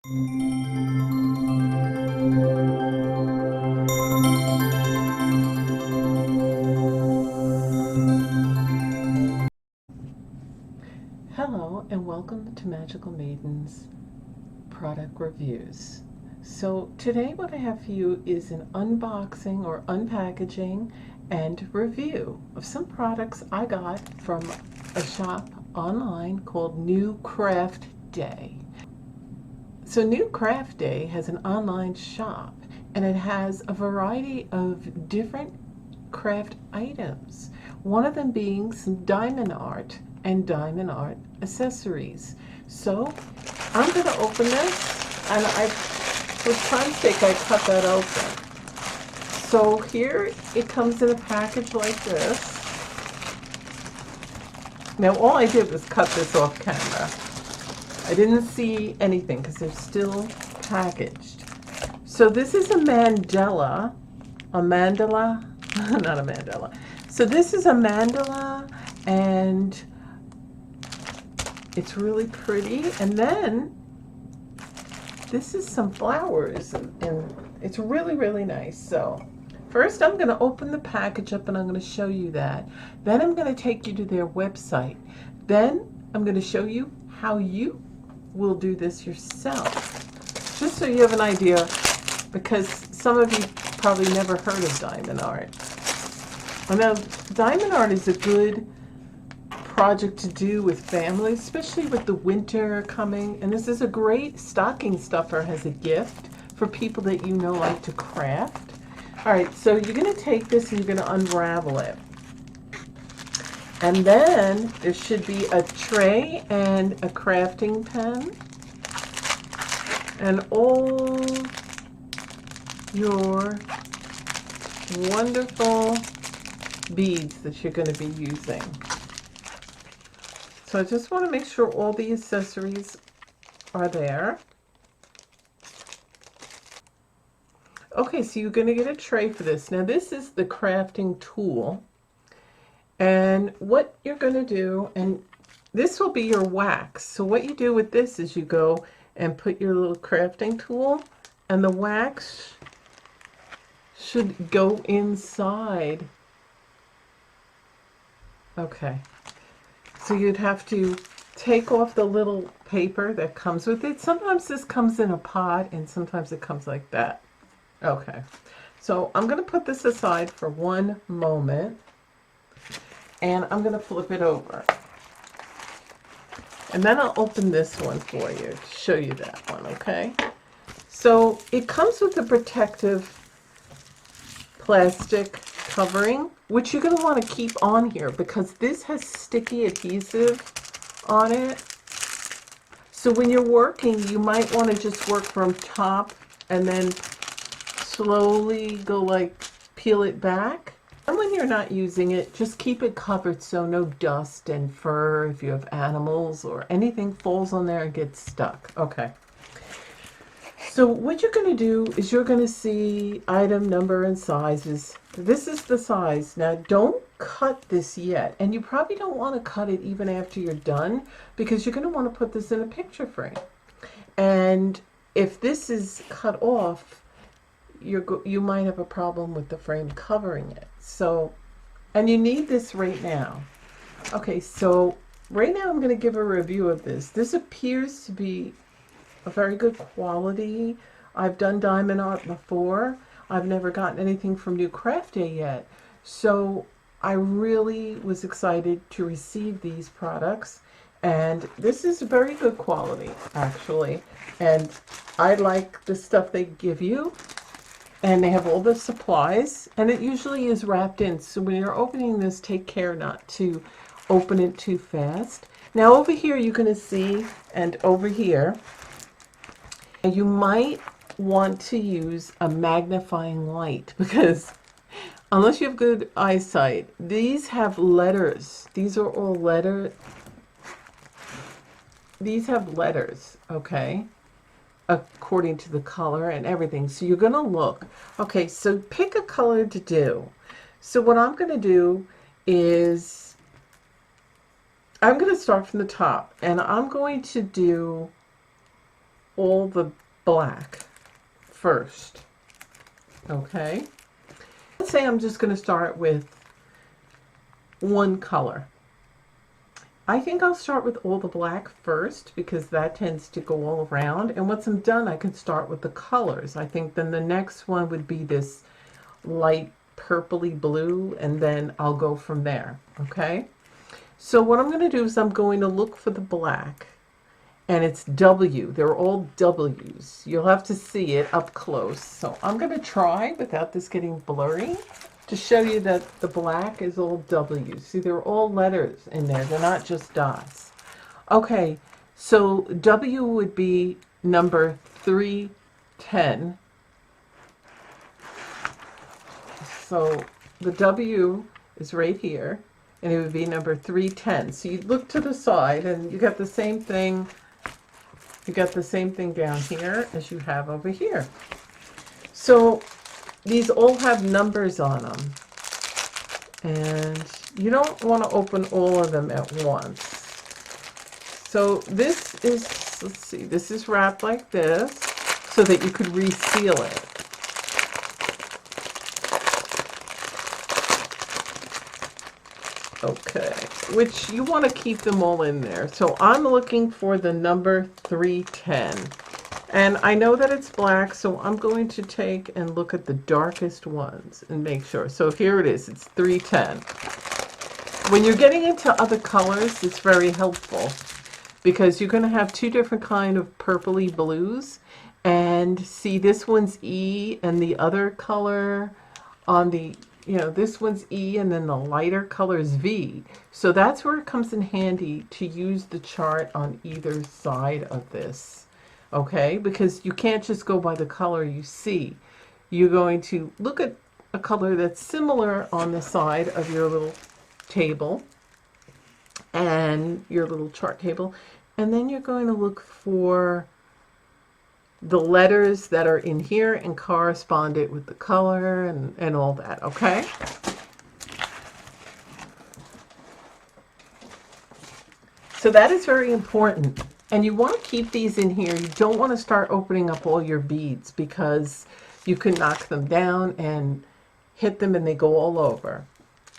Hello and welcome to Magical Maiden's product reviews. So today what I have for you is an unboxing or unpackaging and review of some products I got from a shop online called New Craft Day. So New Craft Day has an online shop and it has a variety of different craft items. One of them being some diamond art and diamond art accessories. So I'm going to open this, and for time's sake, I cut that open. So here it comes in a package like this. Now all I did was cut this off camera. I didn't see anything because they're still packaged. So this is a mandala, not a mandala. So this is a mandala, and it's really pretty. And then this is some flowers, and it's really, really nice. So first I'm going to open the package up and I'm going to show you that. Then I'm going to take you to their website. Then I'm going to show you how you will do this yourself. Just so you have an idea, because some of you probably never heard of diamond art. I know diamond art is a good project to do with family, especially with the winter coming. And this is a great stocking stuffer as a gift for people that you know like to craft. All right, so you're going to take this and you're going to unravel it. And then there should be a tray and a crafting pen and all your wonderful beads that you're going to be using. So I just want to make sure all the accessories are there. Okay, so you're going to get a tray for this. Now this is the crafting tool. And what you're going to do, and this will be your wax. So what you do with this is you go and put your little crafting tool, and the wax should go inside. Okay. So you'd have to take off the little paper that comes with it. Sometimes this comes in a pot and sometimes it comes like that. Okay. So I'm going to put this aside for one moment and I'm going to flip it over. And then I'll open this one for you to show you that one, okay? So it comes with a protective plastic covering, which you're going to want to keep on here because this has sticky adhesive on it. So when you're working, you might want to just work from top and then slowly go like peel it back. And when you're not using it, just keep it covered so no dust and fur, if you have animals or anything, falls on there and gets stuck. Okay. So what you're going to do is you're going to see item number and sizes. This is the size. Now don't cut this yet, and you probably don't want to cut it even after you're done because you're going to want to put this in a picture frame. And if this is cut off, you might have a problem with the frame covering it. So, and you need this right now. Okay, so right now I'm going to give a review of this. This appears to be a very good quality. I've done diamond art before. I've never gotten anything from New Craft Day yet. So I really was excited to receive these products. And this is very good quality, actually. And I like the stuff they give you. And they have all the supplies. And it usually is wrapped in. So when you're opening this, take care not to open it too fast. Now over here you're going to see, and over here, you might want to use a magnifying light because unless you have good eyesight, these have letters. These are all letters. These have letters, okay, according to the color and everything. So you're going to look. Okay, so pick a color to do. So what I'm going to do is I'm going to start from the top, and I'm going to do all the black first. Okay? Let's say I'm just going to start with one color. I think I'll start with all the black first because that tends to go all around. And once I'm done, I can start with the colors. I think then the next one would be this light purpley blue, and then I'll go from there. Okay? So what I'm going to do is I'm going to look for the black. And it's W. They're all W's. You'll have to see it up close. So I'm going to try, without this getting blurry, to show you that the black is all W's. See, they're all letters in there. They're not just dots. Okay, so W would be number 310. So the W is right here, and it would be number 310. So you look to the side, and you got the same thing. You got the same thing down here as you have over here. So these all have numbers on them. And you don't want to open all of them at once. So this is, let's see, this is wrapped like this so that you could reseal it. Okay, which you want to keep them all in there. So I'm looking for the number 310. And I know that it's black, so I'm going to take and look at the darkest ones and make sure. So here it is, it's 310. When you're getting into other colors, it's very helpful because you're going to have two different kind of purpley blues. And see, this one's E and the other color on the, you know, this one's E and then the lighter color is V. So that's where it comes in handy to use the chart on either side of this. Okay, because you can't just go by the color you see. You're going to look at a color that's similar on the side of your little table and your little chart table, and then you're going to look for the letters that are in here and correspond it with the color and all that, okay? So that is very important. And you want to keep these in here. You don't want to start opening up all your beads because you can knock them down and hit them and they go all over.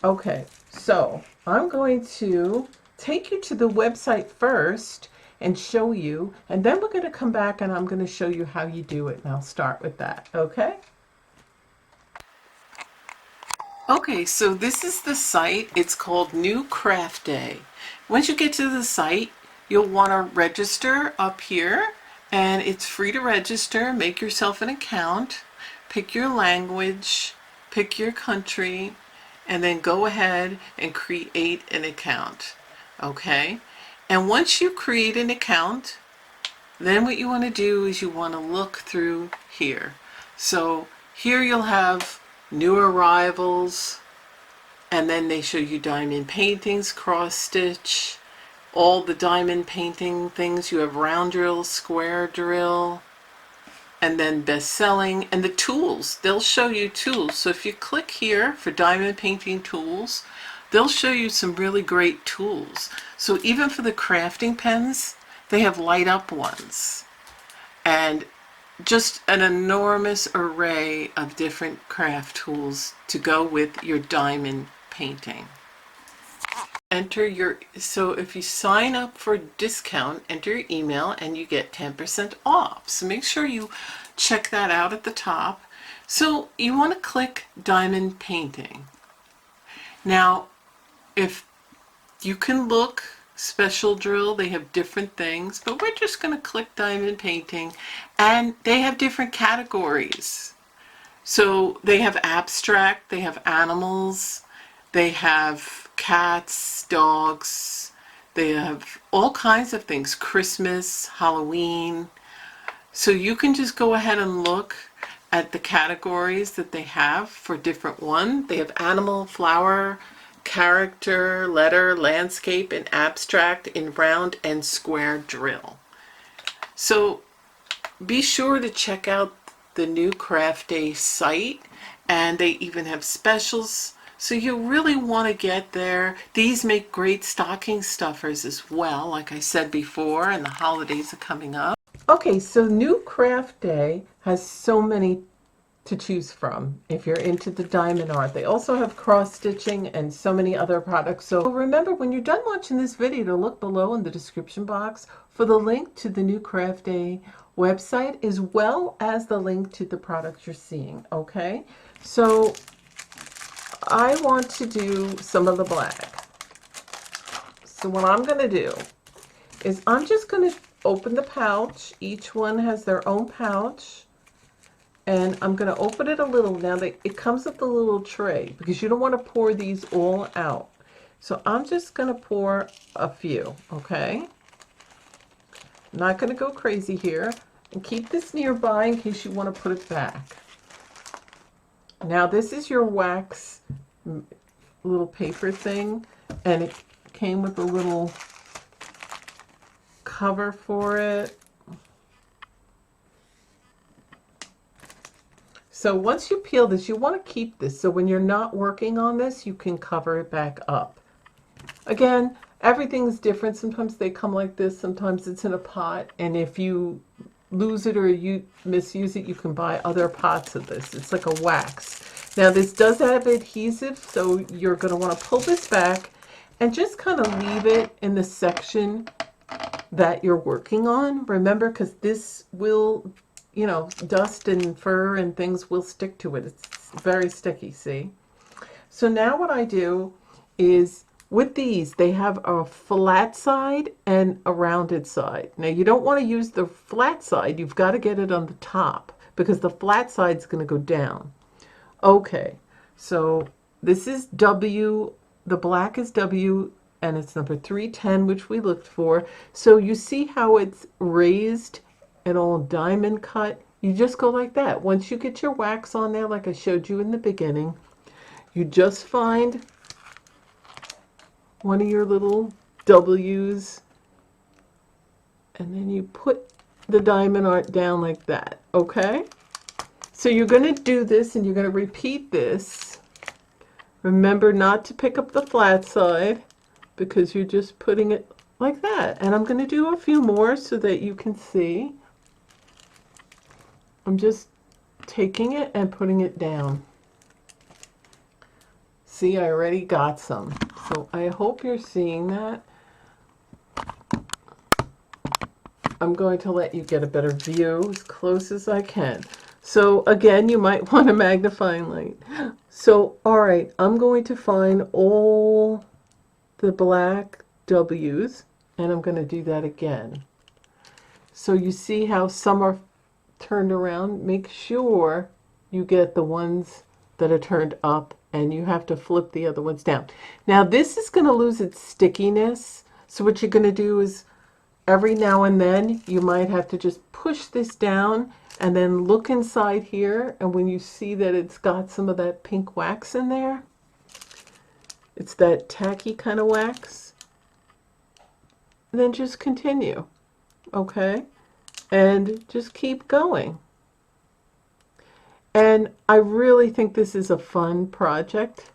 Okay, so I'm going to take you to the website first and show you, and then we're going to come back and I'm going to show you how you do it, and I'll start with that, okay? Okay, so this is the site. It's called New Craft Day. Once you get to the site, you'll want to register up here, and it's free to register. Make yourself an account, pick your language, pick your country, and then go ahead and create an account, okay? And once you create an account, then what you want to do is you want to look through here. So here you'll have new arrivals, and then they show you diamond paintings, cross stitch, all the diamond painting things. You have round drill, square drill, and then best selling, and the tools. They'll show you tools. So if you click here for diamond painting tools, they'll show you some really great tools. So even for the crafting pens, they have light up ones. And just an enormous array of different craft tools to go with your diamond painting. Enter your, so if you sign up for a discount, enter your email and you get 10% off. So make sure you check that out at the top. So you want to click diamond painting. Now, if you can look special drill, they have different things, but we're just going to click diamond painting, and they have different categories. So they have abstract, they have animals, they have cats, dogs, they have all kinds of things, Christmas, Halloween. So you can just go ahead and look at the categories that they have for different one. They have animal, flower, character, letter, landscape, and abstract in round and square drill. So be sure to check out the New Craft Day site, and they even have specials. So you really want to get there. These make great stocking stuffers as well, like I said before, and the holidays are coming up. Okay, so New Craft Day has so many to choose from if you're into the diamond art. They also have cross stitching and so many other products. So remember, when you're done watching this video, to look below in the description box for the link to the New Craft Day website, as well as the link to the products you're seeing. Okay, so I want to do some of the black. So what I'm going to do is I'm just going to open the pouch. Each one has their own pouch. And I'm going to open it a little. Now, it comes with a little tray because you don't want to pour these all out. So I'm just going to pour a few, okay? I'm not going to go crazy here. And keep this nearby in case you want to put it back. Now, this is your wax little paper thing. And it came with a little cover for it. So once you peel this, you want to keep this. So when you're not working on this, you can cover it back up. Again, everything's different. Sometimes they come like this. Sometimes it's in a pot. And if you lose it or you misuse it, you can buy other pots of this. It's like a wax. Now this does have adhesive, so you're going to want to pull this back and just kind of leave it in the section that you're working on. Remember, because this will, you know, dust and fur and things will stick to it. It's very sticky, see? So now what I do is, with these, they have a flat side and a rounded side. Now you don't want to use the flat side. You've got to get it on the top because the flat side is going to go down. Okay, so this is W, the black is W, and it's number 310, which we looked for. So you see how it's raised and all diamond cut? You just go like that. Once you get your wax on there, like I showed you in the beginning, you just find one of your little W's, and then you put the diamond art down like that, okay? So you're going to do this and you're going to repeat this. Remember not to pick up the flat side because you're just putting it like that. And I'm going to do a few more so that you can see. I'm just taking it and putting it down. See, I already got some. So I hope you're seeing that. I'm going to let you get a better view as close as I can. So again, you might want a magnifying light. So, all right, I'm going to find all the black W's, and I'm going to do that again. So you see how some are turned around? Make sure you get the ones that are turned up, and you have to flip the other ones down. Now this is going to lose its stickiness, so what you're going to do is every now and then you might have to just push this down and then look inside here, and when you see that it's got some of that pink wax in there, it's that tacky kind of wax, and then just continue, okay? And just keep going. And I really think this is a fun project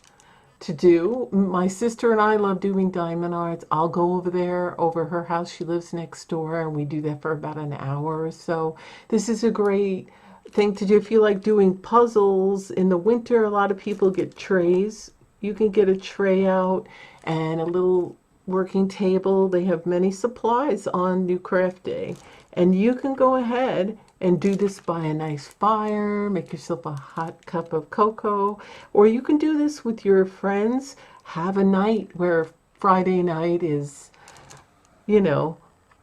to do. My sister and I love doing diamond arts. I'll go over there, over her house. She lives next door, and we do that for about an hour or so. This is a great thing to do if you like doing puzzles. In the winter, a lot of people get trays. You can get a tray out and a little working table. They have many supplies on New Craft Day. And you can go ahead and do this by a nice fire, make yourself a hot cup of cocoa, or you can do this with your friends. Have a night where Friday night is, you know,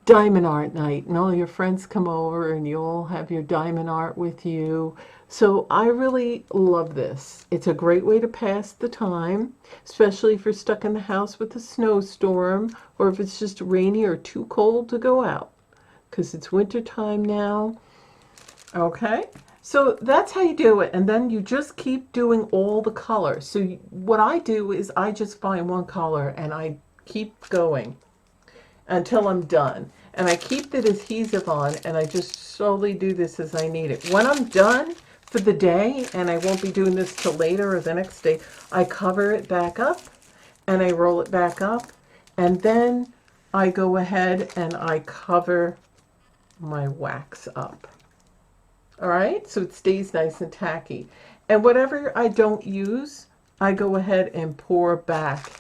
diamond art night, and all your friends come over and you all have your diamond art with you. So I really love this. It's a great way to pass the time, especially if you're stuck in the house with a snowstorm, or if it's just rainy or too cold to go out, because it's winter time now. Okay, so that's how you do it, and then you just keep doing all the colors. So what I do is I just find one color and I keep going until I'm done, and I keep the adhesive on, and I just slowly do this as I need it. When I'm done for the day, and I won't be doing this till later or the next day, I cover it back up and I roll it back up, and then I go ahead and I cover my wax up. All right, so it stays nice and tacky. And whatever I don't use, I go ahead and pour back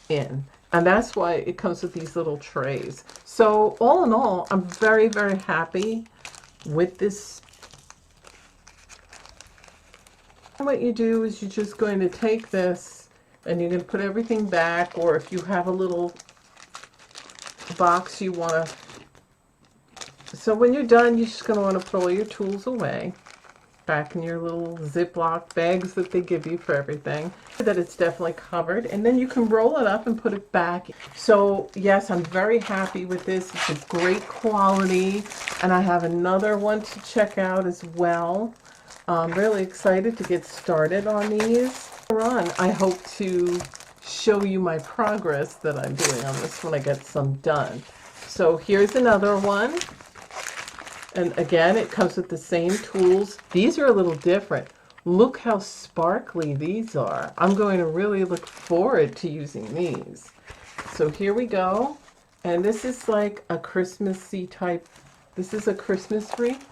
in. And that's why it comes with these little trays. So all in all, I'm very, very happy with this. What you do is you're just going to take this and you're going to put everything back, or if you have a little box you want to. So when you're done, you're just going to want to put all your tools away, back in your little Ziploc bags that they give you for everything, that it's definitely covered, and then you can roll it up and put it back. So yes, I'm very happy with this. It's a great quality, and I have another one to check out as well. I'm really excited to get started on these. Later on, I hope to show you my progress that I'm doing on this when I get some done. So here's another one. And again, it comes with the same tools. These are a little different. Look how sparkly these are. I'm going to really look forward to using these. So here we go. And this is like a Christmassy type. This is a Christmas wreath.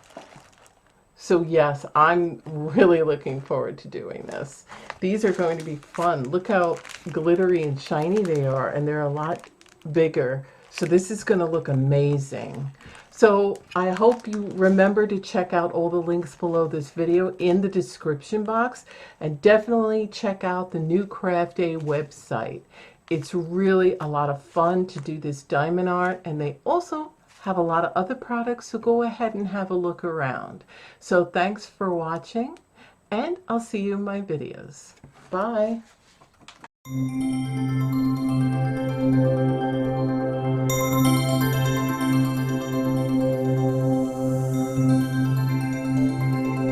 So yes, I'm really looking forward to doing this. These are going to be fun. Look how glittery and shiny they are, and they're a lot bigger. So this is going to look amazing. So I hope you remember to check out all the links below this video in the description box, and definitely check out the new Craft Day website. It's really a lot of fun to do this diamond art, and they also have a lot of other products, so go ahead and have a look around. So thanks for watching, and I'll see you in my videos. Bye.